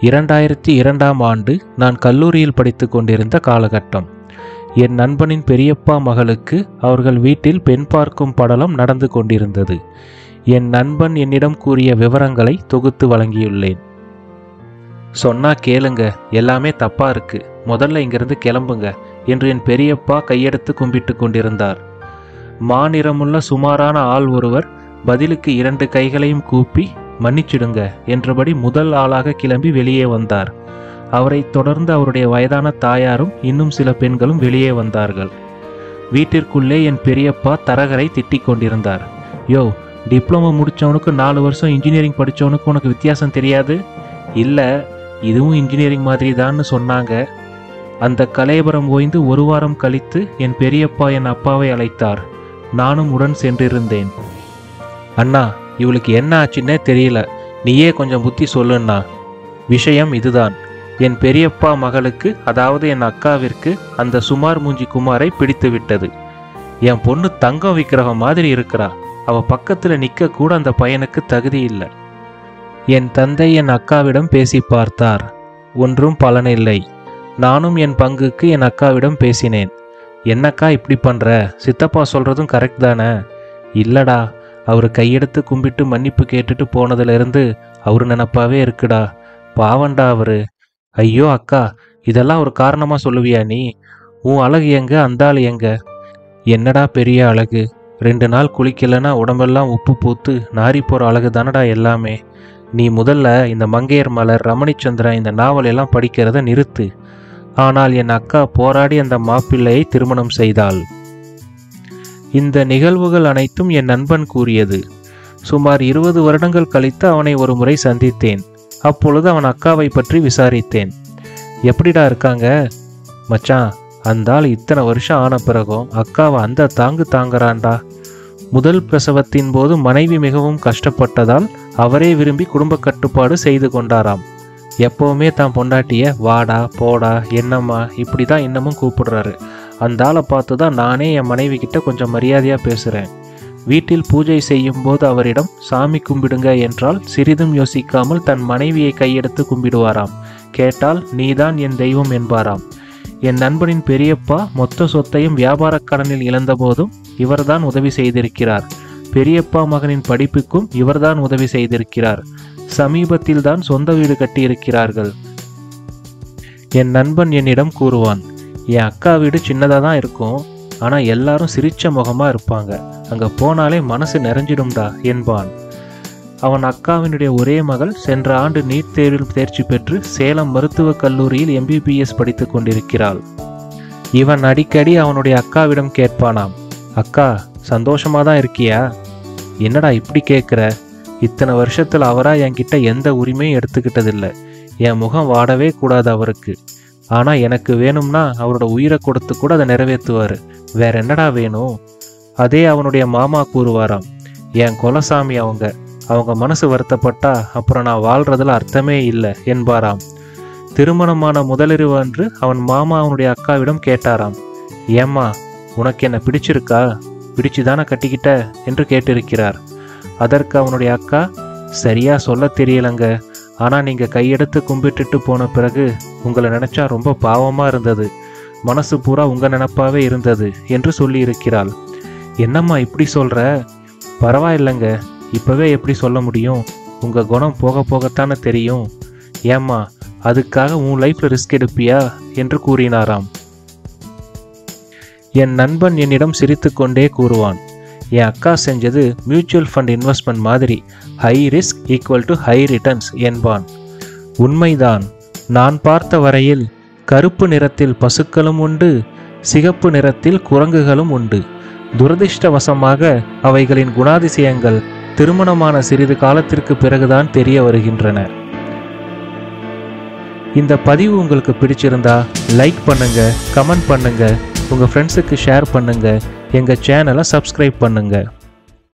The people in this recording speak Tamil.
2002ஆம் ஆண்டு நான் கல்லூரியில் படித்து கொண்டிருந்த காலகட்டம். என் நண்பனின் பெரியப்பா மகளுக்கு அவர்கள் வீட்டில் பெண் பார்க்கும் படலம் நடந்து கொண்டிருந்தது. என் நண்பன் என்னிடம் கூறிய விவரங்களை தொகுத்து வழங்கியுள்ளேன். சொன்னா கேளுங்க, எல்லாமே தப்பா இருக்கு, முதல்ல இங்கிருந்து கிளம்புங்க என்று என் பெரியப்பா கையெடுத்து கும்பிட்டு கொண்டிருந்தார். மாநிறமுள்ள சுமாரான ஆள் ஒருவர் பதிலுக்கு 2 கைகளையும் கூப்பி மன்னிச்சிடுங்க என்றபடி முதல் ஆளாக கிளம்பி வெளியே வந்தார். அவரை தொடர்ந்து அவருடைய வயதான தாயாரும் இன்னும் சில பெண்களும் வெளியே வந்தார்கள். வீட்டிற்குள்ளே என் பெரியப்பா தரகரை திட்டிக் கொண்டிருந்தார். யோ, டிப்ளமோ முடித்தவனுக்கு 4 வருஷம் இன்ஜினியரிங் படித்தவனுக்கு உனக்கு வித்தியாசம் தெரியாது? இல்லை, இதுவும் இன்ஜினியரிங் மாதிரி தான்னு சொன்னாங்க. அந்த கலேபரம் ஓய்ந்து 1 வாரம் கழித்து என் பெரியப்பா என் அப்பாவை அழைத்தார். நானும் உடன் சென்றிருந்தேன். அண்ணா, இவளுக்கு என்ன ஆச்சுன்னே தெரியல, நீயே கொஞ்சம் புத்தி சொல்லுண்ணா. விஷயம் இதுதான். என் பெரியப்பா மகளுக்கு, அதாவது என் அக்காவிற்கு, அந்த சுமார் மூஞ்சி குமாரை பிடித்து விட்டது. என் பொண்ணு தங்கம் விக்கிரகம் மாதிரி இருக்கிறா, அவ பக்கத்துல நிக்க கூட அந்த பையனுக்கு தகுதி இல்லை. என் தந்தை என் அக்காவிடம் பேசி பார்த்தார். ஒன்றும் பலனில்லை. நானும் என் பங்குக்கு என் அக்காவிடம் பேசினேன். என்னக்கா இப்படி பண்ற? சித்தப்பா சொல்றதும் கரெக்ட் தானே? இல்லடா, அவர் கையெடுத்து கும்பிட்டு மன்னிப்பு கேட்டுட்டு போனதுலேருந்து அவரு நினப்பாவே இருக்குடா, பாவண்டா அவரு. ஐயோ அக்கா, இதெல்லாம் ஒரு காரணமாக சொல்லுவியா நீ? உன் அழகு எங்க, அந்த ஆள் எங்க? என்னடா பெரிய அழகு, 2 நாள் குளிக்கலைன்னா உடம்பெல்லாம் உப்பு பூத்து நாரி போகிற அழகு தானடா எல்லாமே. நீ முதல்ல இந்த மங்கையர் மலர், ரமணிச்சந்திரன் இந்த நாவல் எல்லாம் படிக்கிறத நிறுத்து. ஆனால் என் அக்கா போராடி அந்த மாப்பிள்ளையை திருமணம் செய்தாள். இந்த நிகழ்வுகள் அனைத்தும் என் நண்பன் கூறியது. சுமார் 20 வருடங்கள் கழித்து அவனை ஒரு முறை சந்தித்தேன். அப்பொழுது அவன் அக்காவை பற்றி விசாரித்தேன். எப்படிடா இருக்காங்க? மச்சான், அந்த ஆள் இத்தனை வருஷம் ஆன பிறகும் அக்காவை அந்த தாங்கு தாங்குறான்டா. முதல் பிரசவத்தின் போது மனைவி மிகவும் கஷ்டப்பட்டதால் அவரே விரும்பி குடும்ப கட்டுப்பாடு செய்து கொண்டாராம். எப்போவுமே தான் பொண்டாட்டிய வாடா போடா என்னம்மா இப்படி தான் இன்னமும் கூப்பிடுறாரு. அந்த ஆளை பார்த்து தான் நானே என் மனைவி கிட்ட கொஞ்சம் மரியாதையாக பேசுகிறேன். வீட்டில் பூஜை செய்யும் போது அவரிடம் சாமி கும்பிடுங்க என்றால் சிறிதும் யோசிக்காமல் தன் மனைவியை கையெடுத்து கும்பிடுவாராம். கேட்டால் நீதான் என் தெய்வம் என்பாராம். என் நண்பனின் பெரியப்பா மொத்த சொத்தையும் வியாபார கடனில் இழந்த போதும் இவர்தான் உதவி செய்திருக்கிறார். பெரியப்பா மகனின் படிப்புக்கும் இவர்தான் உதவி செய்திருக்கிறார். சமீபத்தில் தான் சொந்த வீடு கட்டியிருக்கிறார்கள். என் நண்பன் என்னிடம் கூறுவான், என் அக்கா வீடு சின்னதாக தான் இருக்கும், ஆனால் எல்லாரும் சிரிச்ச முகமாக இருப்பாங்க, அங்கே போனாலே மனசு நிறைஞ்சிடும்டா என்பான். அவன் அக்காவினுடைய ஒரே மகள் சென்ற ஆண்டு நீட் தேர்வில் தேர்ச்சி பெற்று சேலம் மருத்துவக் கல்லூரியில் MBBS படித்து கொண்டிருக்கிறாள். இவன் அடிக்கடி அவனுடைய அக்காவிடம் கேட்பானாம், அக்கா சந்தோஷமாக தான் இருக்கியா? என்னடா இப்படி கேட்குற? இத்தனை வருஷத்தில் அவராக என்கிட்ட எந்த உரிமையும் எடுத்துக்கிட்டதில்லை. என் முகம் வாடவே கூடாது அவருக்கு. ஆனால் எனக்கு வேணும்னா அவரோட உயிரை கொடுத்து கூட அதை நிறைவேற்றுவார். வேற என்னடா வேணும்? அதே அவனுடைய மாமா கூறுவாராம், என் குலசாமி அவங்க மனசு வருத்தப்பட்டா அப்புறம் நான் வாழ்றதுல அர்த்தமே இல்லை என்பாராம். திருமணமான முதலிரவு அன்று அவன் மாமா அவனுடைய அக்காவிடம் கேட்டாராம், ஏம்மா உனக்கு என்ன பிடிச்சிருக்கா? பிடிச்சுதானே கட்டிக்கிட்ட என்று கேட்டிருக்கிறார். அதற்கு அவனுடைய அக்கா, சரியா சொல்ல தெரியலங்க, ஆனால் நீங்கள் கையெடுத்து கும்பிட்டுட்டு போன பிறகு உங்களை நினச்சா ரொம்ப பாவமாக இருந்தது, மனசு பூரா உங்கள் நினப்பாவே இருந்தது என்று சொல்லி இருக்கிறாள். என்னம்மா இப்படி சொல்கிற? பரவாயில்லைங்க, இப்போவே எப்படி சொல்ல முடியும்? உங்கள் குணம் போக போகத்தானே தெரியும். ஏம்மா அதுக்காக உன் லைஃப்பில் ரிஸ்க் எடுப்பியா என்று கூறினாராம். என் நண்பன் என்னிடம் சிரித்து கொண்டே கூறுவான், என் அக்கா செஞ்சது மியூச்சுவல் ஃபண்ட் இன்வெஸ்ட்மெண்ட் மாதிரி, high risk equal to high returns என்பான். உண்மைதான். நான் பார்த்த வரையில் கருப்பு நிறத்தில் பசுக்களும் உண்டு, சிகப்பு நிறத்தில் குரங்குகளும் உண்டு. துரதிர்ஷ்டவசமாக அவைகளின் குணாதிசயங்கள் திருமணமான சிறிது காலத்திற்கு பிறகுதான் தெரிய வருகின்றன. இந்த பதிவு உங்களுக்கு பிடிச்சிருந்தா லைக் பண்ணுங்க, கமெண்ட் பண்ணுங்க, உங்கள் ஃப்ரெண்ட்ஸுக்கு ஷேர் பண்ணுங்க, எங்கள் சேனலை சப்ஸ்கிரைப் பண்ணுங்க.